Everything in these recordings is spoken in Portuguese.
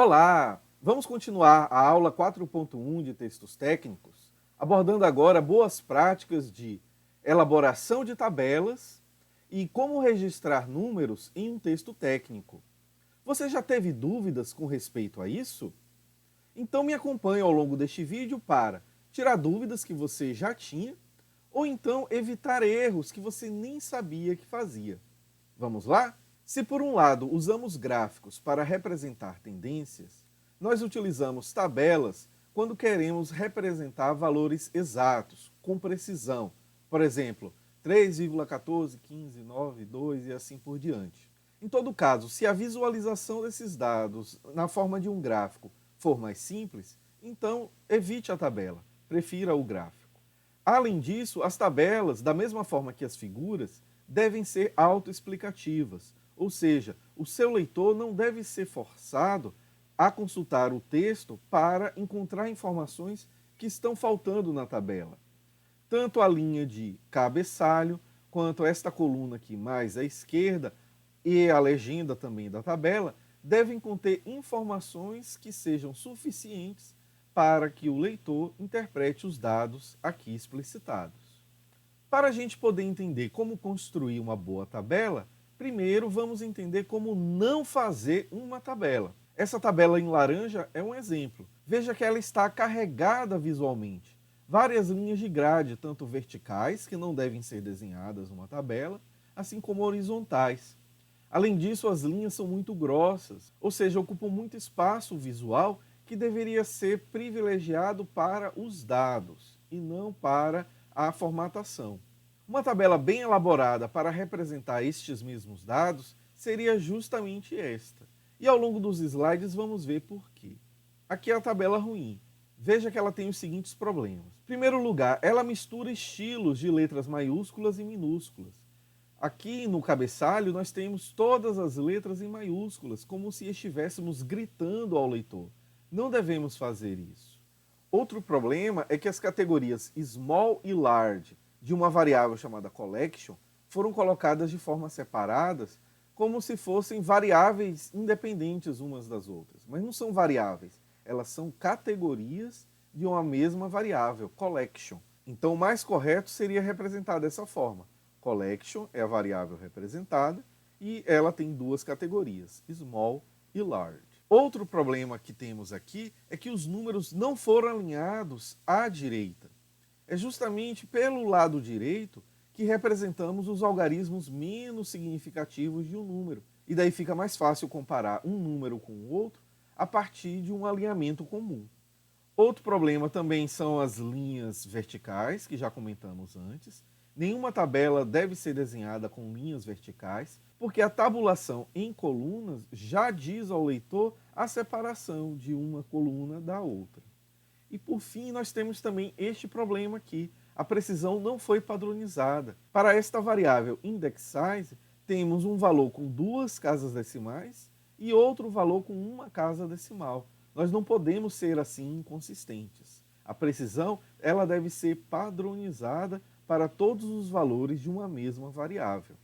Olá! Vamos continuar a aula 4.1 de textos técnicos, abordando agora boas práticas de elaboração de tabelas e como registrar números em um texto técnico. Você já teve dúvidas com respeito a isso? Então me acompanhe ao longo deste vídeo para tirar dúvidas que você já tinha ou então evitar erros que você nem sabia que fazia. Vamos lá? Se por um lado usamos gráficos para representar tendências, nós utilizamos tabelas quando queremos representar valores exatos, com precisão. Por exemplo, 3,14, 15, 9, 2 e assim por diante. Em todo caso, se a visualização desses dados na forma de um gráfico for mais simples, então evite a tabela, prefira o gráfico. Além disso, as tabelas, da mesma forma que as figuras, devem ser autoexplicativas, ou seja, o seu leitor não deve ser forçado a consultar o texto para encontrar informações que estão faltando na tabela. Tanto a linha de cabeçalho, quanto esta coluna aqui mais à esquerda e a legenda também da tabela, devem conter informações que sejam suficientes para que o leitor interprete os dados aqui explicitados. Para a gente poder entender como construir uma boa tabela, primeiro vamos entender como não fazer uma tabela. Essa tabela em laranja é um exemplo. Veja que ela está carregada visualmente. Várias linhas de grade, tanto verticais, que não devem ser desenhadas numa tabela, assim como horizontais. Além disso, as linhas são muito grossas, ou seja, ocupam muito espaço visual que deveria ser privilegiado para os dados e não para a formatação. Uma tabela bem elaborada para representar estes mesmos dados seria justamente esta. E ao longo dos slides vamos ver por quê. Aqui é a tabela ruim. Veja que ela tem os seguintes problemas. Em primeiro lugar, ela mistura estilos de letras maiúsculas e minúsculas. Aqui no cabeçalho nós temos todas as letras em maiúsculas, como se estivéssemos gritando ao leitor. Não devemos fazer isso. Outro problema é que as categorias small e large de uma variável chamada collection foram colocadas de forma separadas, como se fossem variáveis independentes umas das outras. Mas não são variáveis, elas são categorias de uma mesma variável, collection. Então o mais correto seria representar dessa forma. Collection é a variável representada e ela tem duas categorias, small e large. Outro problema que temos aqui é que os números não foram alinhados à direita. É justamente pelo lado direito que representamos os algarismos menos significativos de um número. E daí fica mais fácil comparar um número com o outro a partir de um alinhamento comum. Outro problema também são as linhas verticais, que já comentamos antes. Nenhuma tabela deve ser desenhada com linhas verticais, porque a tabulação em colunas já diz ao leitor a separação de uma coluna da outra. E por fim, nós temos também este problema aqui. A precisão não foi padronizada. Para esta variável index size, temos um valor com duas casas decimais e outro valor com uma casa decimal. Nós não podemos ser assim inconsistentes. A precisão ela deve ser padronizada para todos os valores de uma mesma variável.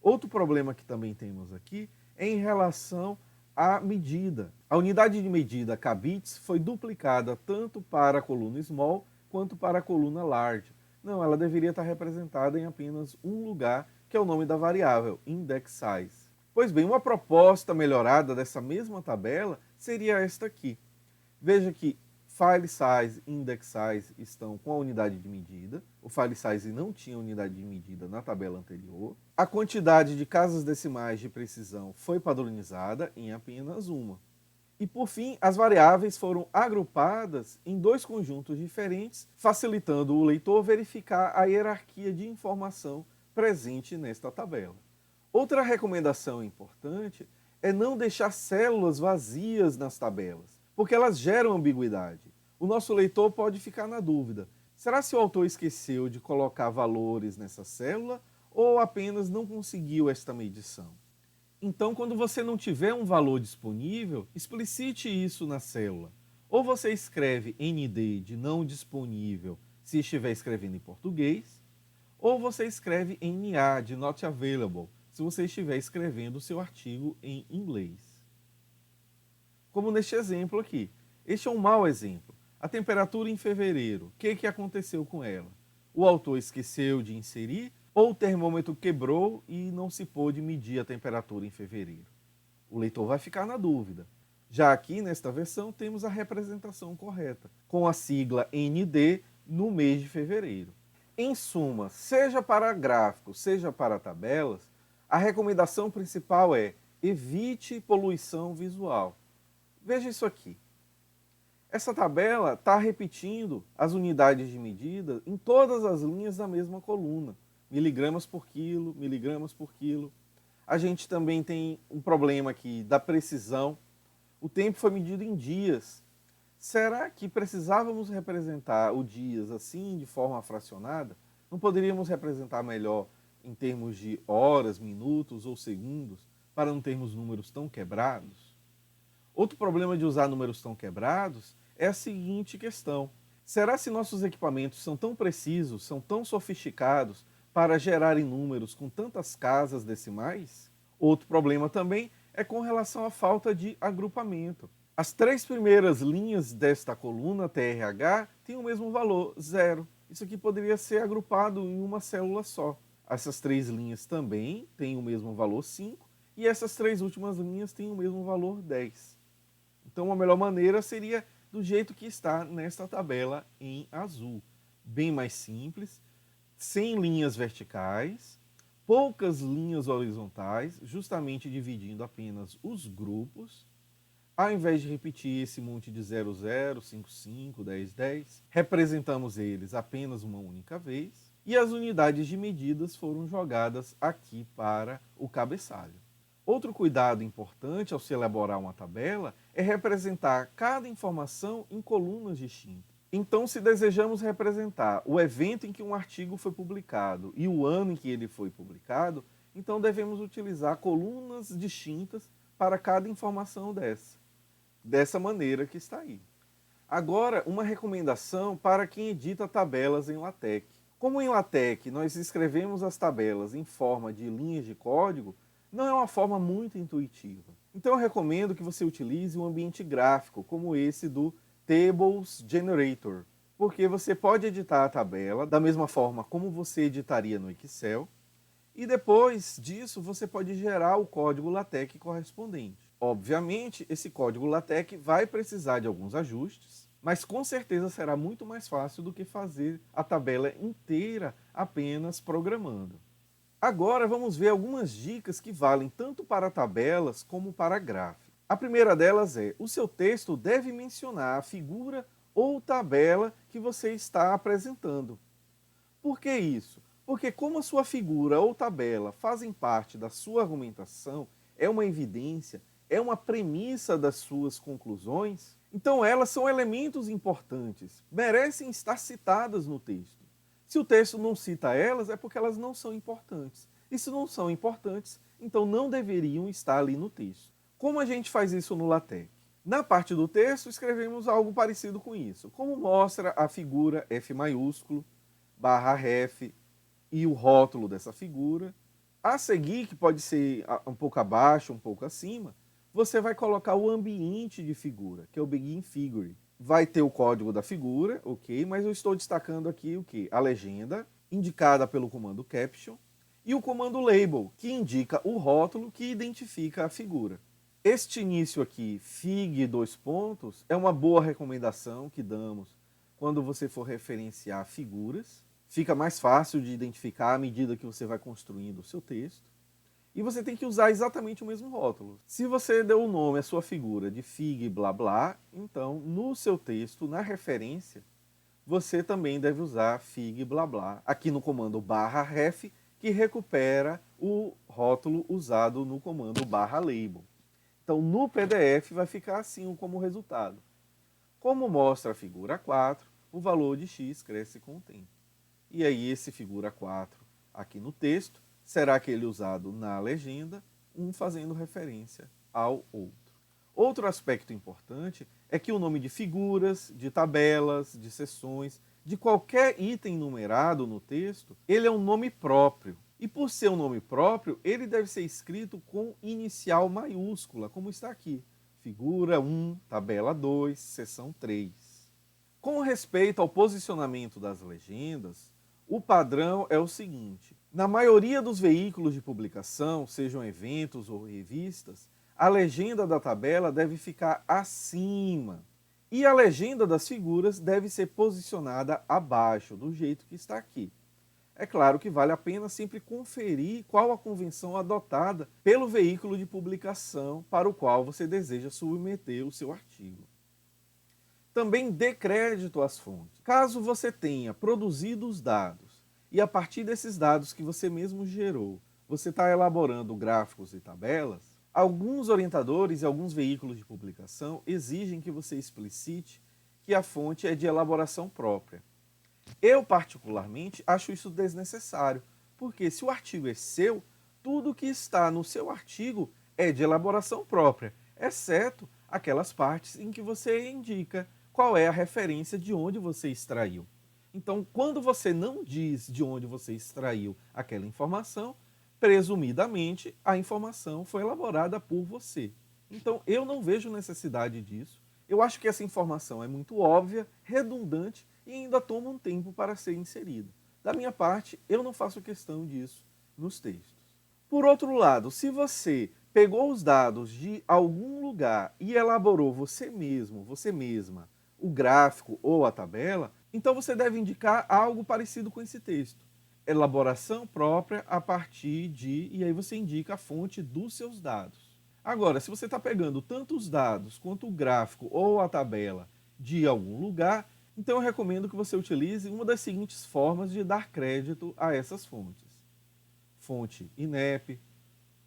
Outro problema que também temos aqui é em relação à medida. A unidade de medida kbits foi duplicada tanto para a coluna small quanto para a coluna large. Não, ela deveria estar representada em apenas um lugar, que é o nome da variável, index size. Pois bem, uma proposta melhorada dessa mesma tabela seria esta aqui. Veja que file size e index size estão com a unidade de medida. O file size não tinha unidade de medida na tabela anterior. A quantidade de casas decimais de precisão foi padronizada em apenas uma. E por fim, as variáveis foram agrupadas em dois conjuntos diferentes, facilitando o leitor verificar a hierarquia de informação presente nesta tabela. Outra recomendação importante é não deixar células vazias nas tabelas, porque elas geram ambiguidade. O nosso leitor pode ficar na dúvida: será que o autor esqueceu de colocar valores nessa célula ou apenas não conseguiu esta medição? Então, quando você não tiver um valor disponível, explicite isso na célula. Ou você escreve ND de não disponível se estiver escrevendo em português, ou você escreve NA de not available se você estiver escrevendo o seu artigo em inglês. como neste exemplo aqui. Este é um mau exemplo. A temperatura em fevereiro, o que aconteceu com ela? O autor esqueceu de inserir ou o termômetro quebrou e não se pôde medir a temperatura em fevereiro? O leitor vai ficar na dúvida. Já aqui, nesta versão, temos a representação correta, com a sigla ND no mês de fevereiro. Em suma, seja para gráficos, seja para tabelas, a recomendação principal é: evite poluição visual. Veja isso aqui. Essa tabela está repetindo as unidades de medida em todas as linhas da mesma coluna. Miligramas por quilo, miligramas por quilo. A gente também tem um problema aqui da precisão. O tempo foi medido em dias. Será que precisávamos representar o dias assim, de forma fracionada? Não poderíamos representar melhor em termos de horas, minutos ou segundos, para não termos números tão quebrados? Outro problema de usar números tão quebrados é a seguinte questão: será se nossos equipamentos são tão precisos, são tão sofisticados para gerarem números com tantas casas decimais? Outro problema também é com relação à falta de agrupamento. As 3 primeiras linhas desta coluna TRH têm o mesmo valor, 0. Isso aqui poderia ser agrupado em uma célula só. Essas 3 linhas também têm o mesmo valor, 5, e essas 3 últimas linhas têm o mesmo valor, 10. Então, a melhor maneira seria do jeito que está nesta tabela em azul. Bem mais simples, sem linhas verticais, poucas linhas horizontais, justamente dividindo apenas os grupos. Ao invés de repetir esse monte de 00, 55, 10, 10, representamos eles apenas uma única vez e as unidades de medidas foram jogadas aqui para o cabeçalho. Outro cuidado importante ao se elaborar uma tabela é representar cada informação em colunas distintas. Então, se desejamos representar o evento em que um artigo foi publicado e o ano em que ele foi publicado, então devemos utilizar colunas distintas para cada informação dessa maneira que está aí. Agora, uma recomendação para quem edita tabelas em LaTeX. Como em LaTeX nós escrevemos as tabelas em forma de linhas de código, não é uma forma muito intuitiva. Então eu recomendo que você utilize um ambiente gráfico, como esse do Tables Generator, porque você pode editar a tabela da mesma forma como você editaria no Excel, e depois disso você pode gerar o código LaTeX correspondente. Obviamente, esse código LaTeX vai precisar de alguns ajustes, mas com certeza será muito mais fácil do que fazer a tabela inteira apenas programando. Agora vamos ver algumas dicas que valem tanto para tabelas como para gráficos. A primeira delas é: o seu texto deve mencionar a figura ou tabela que você está apresentando. Por que isso? Porque como a sua figura ou tabela fazem parte da sua argumentação, é uma evidência, é uma premissa das suas conclusões, então elas são elementos importantes, merecem estar citadas no texto. Se o texto não cita elas, é porque elas não são importantes. E se não são importantes, então não deveriam estar ali no texto. Como a gente faz isso no LaTeX? Na parte do texto, escrevemos algo parecido com isso, como mostra a figura F maiúsculo, barra ref e o rótulo dessa figura. A seguir, que pode ser um pouco abaixo, um pouco acima, você vai colocar o ambiente de figura, que é o Begin Figure. Vai ter o código da figura, ok, mas eu estou destacando aqui o que? A legenda, indicada pelo comando caption, e o comando label, que indica o rótulo que identifica a figura. Este início aqui, fig, é uma boa recomendação que damos quando você for referenciar figuras. Fica mais fácil de identificar à medida que você vai construindo o seu texto. E você tem que usar exatamente o mesmo rótulo. Se você deu o nome à sua figura de fig blá blá, então no seu texto, na referência, você também deve usar fig blá blá, aqui no comando barra ref, que recupera o rótulo usado no comando barra label. Então no PDF vai ficar assim como resultado. Como mostra a figura 4, o valor de x cresce com o tempo. E aí esse figura 4 aqui no texto será aquele usado na legenda, um fazendo referência ao outro. Outro aspecto importante é que o nome de figuras, de tabelas, de seções, de qualquer item numerado no texto, ele é um nome próprio. E por ser um nome próprio, ele deve ser escrito com inicial maiúscula, como está aqui. figura 1, tabela 2, seção 3. Com respeito ao posicionamento das legendas, o padrão é o seguinte: na maioria dos veículos de publicação, sejam eventos ou revistas, a legenda da tabela deve ficar acima e a legenda das figuras deve ser posicionada abaixo, do jeito que está aqui. É claro que vale a pena sempre conferir qual a convenção adotada pelo veículo de publicação para o qual você deseja submeter o seu artigo. Também dê crédito às fontes. Caso você tenha produzido os dados e a partir desses dados que você mesmo gerou, você está elaborando gráficos e tabelas, alguns orientadores e alguns veículos de publicação exigem que você explicite que a fonte é de elaboração própria. Eu, particularmente, acho isso desnecessário, porque se o artigo é seu, tudo que está no seu artigo é de elaboração própria, exceto aquelas partes em que você indica qual é a referência de onde você extraiu. Então, quando você não diz de onde você extraiu aquela informação, presumidamente a informação foi elaborada por você. Então, eu não vejo necessidade disso. Eu acho que essa informação é muito óbvia, redundante e ainda toma um tempo para ser inserida. Da minha parte, eu não faço questão disso nos textos. Por outro lado, se você pegou os dados de algum lugar e elaborou você mesmo, você mesma, o gráfico ou a tabela, então você deve indicar algo parecido com esse texto. Elaboração própria a partir de... e aí você indica a fonte dos seus dados. Agora, se você está pegando tanto os dados quanto o gráfico ou a tabela de algum lugar, então eu recomendo que você utilize uma das seguintes formas de dar crédito a essas fontes. Fonte INEP,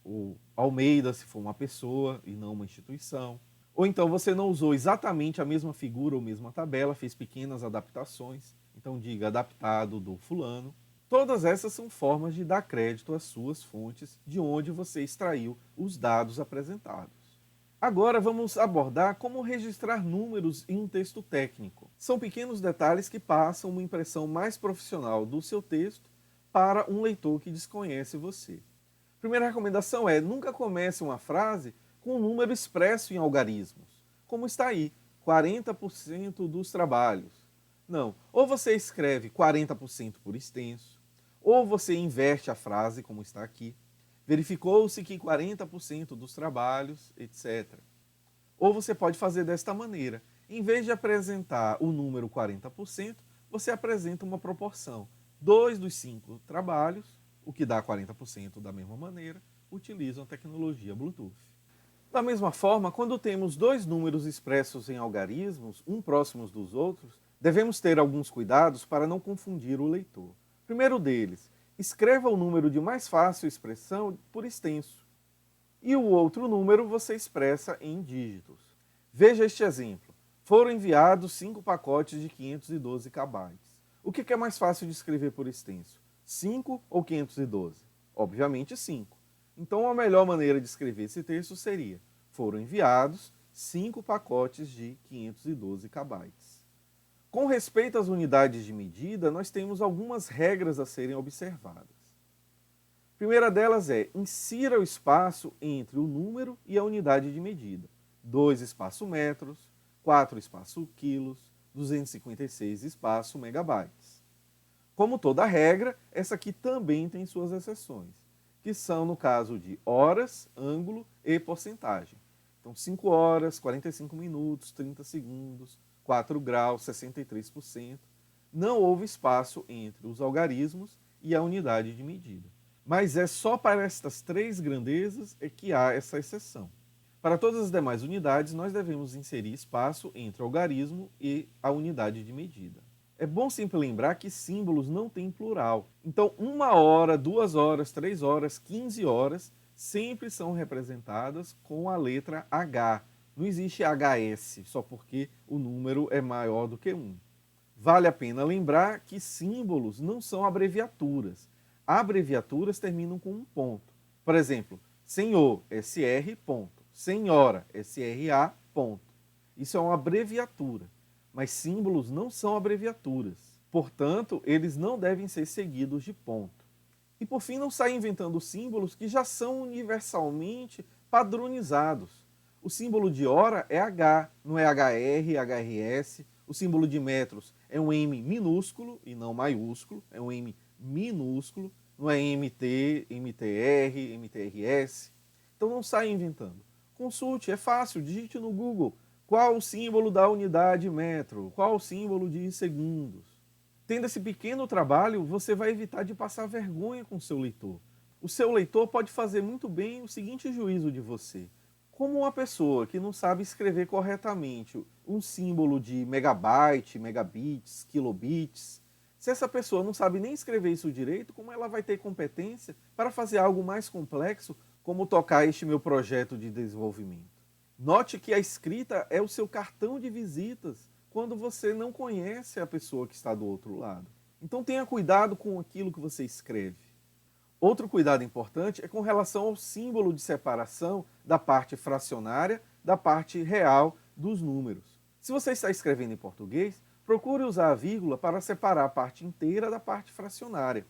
ou Almeida, se for uma pessoa e não uma instituição. Ou então você não usou exatamente a mesma figura ou mesma tabela, fez pequenas adaptações, então diga adaptado do fulano. Todas essas são formas de dar crédito às suas fontes, de onde você extraiu os dados apresentados. Agora vamos abordar como registrar números em um texto técnico. São pequenos detalhes que passam uma impressão mais profissional do seu texto para um leitor que desconhece você. Primeira recomendação é: nunca comece uma frase com um número expresso em algarismos, como está aí, 40% dos trabalhos. Não, ou você escreve 40% por extenso, ou você inverte a frase, como está aqui. Verificou-se que 40% dos trabalhos, etc. Ou você pode fazer desta maneira. Em vez de apresentar o número 40%, você apresenta uma proporção. 2 dos 5 trabalhos, o que dá 40% da mesma maneira, utilizam a tecnologia Bluetooth. Da mesma forma, quando temos dois números expressos em algarismos, um próximos dos outros, devemos ter alguns cuidados para não confundir o leitor. Primeiro deles, escreva o número de mais fácil expressão por extenso. E o outro número você expressa em dígitos. Veja este exemplo. Foram enviados 5 pacotes de 512 KB. O que é mais fácil de escrever por extenso? 5 ou 512? Obviamente 5. Então a melhor maneira de escrever esse texto seria: foram enviados 5 pacotes de 512 KB. Com respeito às unidades de medida, nós temos algumas regras a serem observadas. A primeira delas é: insira o espaço entre o número e a unidade de medida. 2 espaço metros, 4 espaço quilos, 256 espaço megabytes. Como toda regra, essa aqui também tem suas exceções, que são no caso de horas, ângulo e porcentagem. Então 5 horas, 45 minutos, 30 segundos, 4 graus, 63%. Não houve espaço entre os algarismos e a unidade de medida. Mas é só para estas 3 grandezas que há essa exceção. Para todas as demais unidades, nós devemos inserir espaço entre o algarismo e a unidade de medida. É bom sempre lembrar que símbolos não têm plural. Então, 1 hora, 2 horas, 3 horas, 15 horas sempre são representadas com a letra H. Não existe HS só porque o número é maior do que 1. Vale a pena lembrar que símbolos não são abreviaturas. Abreviaturas terminam com um ponto. Por exemplo, senhor, SR, ponto. Senhora, SRA, ponto. Isso é uma abreviatura, mas símbolos não são abreviaturas. Portanto, eles não devem ser seguidos de ponto. E por fim, não saia inventando símbolos que já são universalmente padronizados. O símbolo de hora é H, não é HR, HRS. O símbolo de metros é um M minúsculo e não maiúsculo, é um M minúsculo, não é MT, MTR, MTRS. Então não saia inventando. Consulte, é fácil, digite no Google qual o símbolo da unidade metro, qual o símbolo de segundos. Tendo esse pequeno trabalho, você vai evitar de passar vergonha com o seu leitor. O seu leitor pode fazer muito bem o seguinte juízo de você. Como uma pessoa que não sabe escrever corretamente um símbolo de megabyte, megabits, kilobits, se essa pessoa não sabe nem escrever isso direito, como ela vai ter competência para fazer algo mais complexo, como tocar este meu projeto de desenvolvimento? Note que a escrita é o seu cartão de visitas quando você não conhece a pessoa que está do outro lado. Então tenha cuidado com aquilo que você escreve. Outro cuidado importante é com relação ao símbolo de separação da parte fracionária da parte real dos números. Se você está escrevendo em português, procure usar a vírgula para separar a parte inteira da parte fracionária.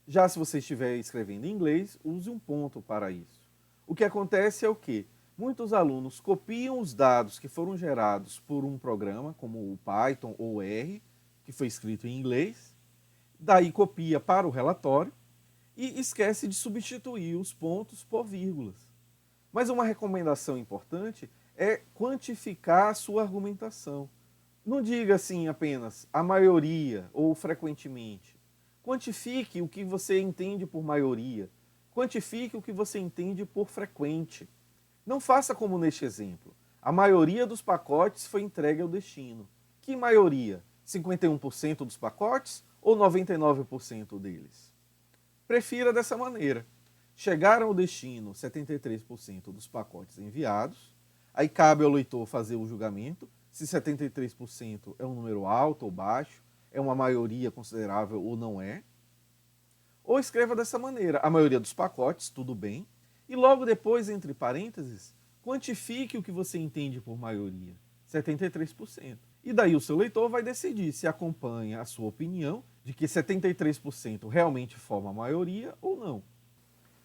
Já se você estiver escrevendo em inglês, use um ponto para isso. O que acontece é o quê? Muitos alunos copiam os dados que foram gerados por um programa, como o Python ou o R, que foi escrito em inglês, daí copia para o relatório, e esquece de substituir os pontos por vírgulas. Mas uma recomendação importante é quantificar a sua argumentação. Não diga assim apenas a maioria ou frequentemente. Quantifique o que você entende por maioria. Quantifique o que você entende por frequente. Não faça como neste exemplo. A maioria dos pacotes foi entregue ao destino. Que maioria? 51% dos pacotes ou 99% deles? Prefira dessa maneira. Chegaram ao destino 73% dos pacotes enviados, aí cabe ao leitor fazer o julgamento, se 73% é um número alto ou baixo, é uma maioria considerável ou não é. Ou escreva dessa maneira, a maioria dos pacotes, tudo bem, e logo depois, entre parênteses, quantifique o que você entende por maioria, 73%. E daí o seu leitor vai decidir se acompanha a sua opinião de que 73% realmente forma a maioria ou não.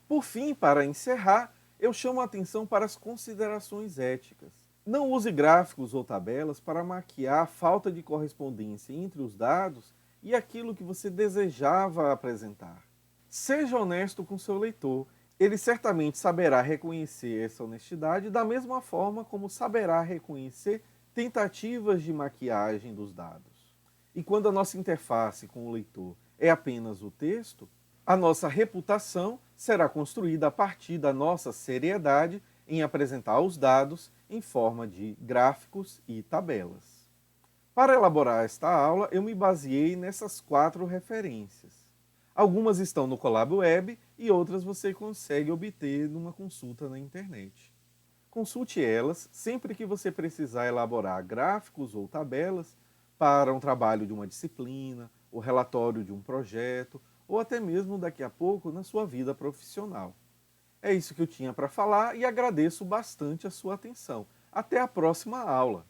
Por fim, para encerrar, eu chamo a atenção para as considerações éticas. Não use gráficos ou tabelas para maquiar a falta de correspondência entre os dados e aquilo que você desejava apresentar. Seja honesto com seu leitor. Ele certamente saberá reconhecer essa honestidade da mesma forma como saberá reconhecer tentativas de maquiagem dos dados. E quando a nossa interface com o leitor é apenas o texto, a nossa reputação será construída a partir da nossa seriedade em apresentar os dados em forma de gráficos e tabelas. Para elaborar esta aula, eu me baseei nessas 4 referências. Algumas estão no Colab Web e outras você consegue obter numa consulta na internet. Consulte elas sempre que você precisar elaborar gráficos ou tabelas para um trabalho de uma disciplina, o relatório de um projeto, ou até mesmo daqui a pouco na sua vida profissional. É isso que eu tinha para falar e agradeço bastante a sua atenção. Até a próxima aula!